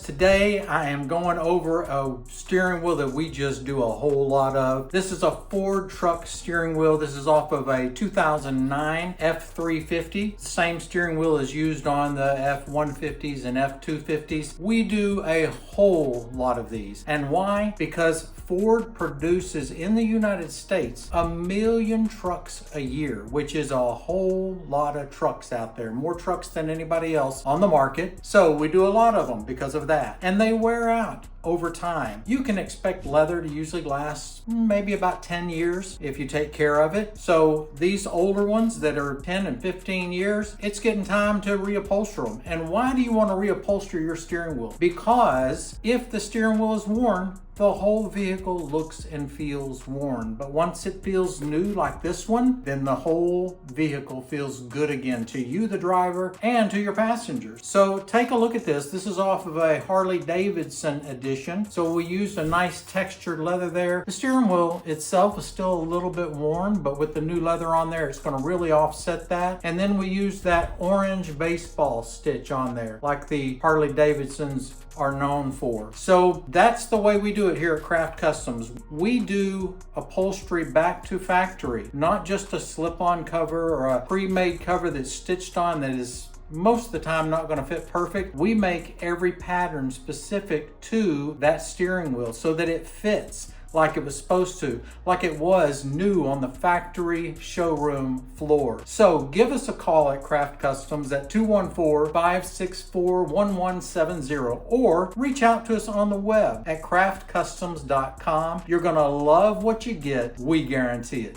Today I am going over a steering wheel that we just do a whole lot of. This is a Ford truck steering wheel. This is off of a 2009 F350. Same steering wheel is used on the F-150s and F-250s. We do a whole lot of these. And why? Because Ford produces in the United States 1 million trucks a year, which is a whole lot of trucks out there. More trucks than anybody else on the market. So we do a lot of them because of that. And they wear out over time. You can expect leather to usually last maybe about 10 years if you take care of it. So these older ones that are 10 and 15 years, it's getting time to reupholster them. And why do you want to reupholster your steering wheel? Because if the steering wheel is worn, the whole vehicle looks and feels worn. But once it feels new like this one, then the whole vehicle feels good again to you, the driver, and to your passengers. So take a look at this. This is off of a Harley Davidson edition. So we used a nice textured leather there. The steering wheel itself is still a little bit worn, but with the new leather on there, it's going to really offset that. And then we used that orange baseball stitch on there, like the Harley Davidsons are known for. So that's the way we do it here at Craft Customs. We do upholstery back to factory, not just a slip-on cover or a pre-made cover that's stitched on that is most of the time not going to fit perfect. We make every pattern specific to that steering wheel so that it fits like it was supposed to, like it was new on the factory showroom floor. So give us a call at Craft Customs at 214-564-1170 or reach out to us on the web at craftcustoms.com. You're gonna love what you get. We guarantee it.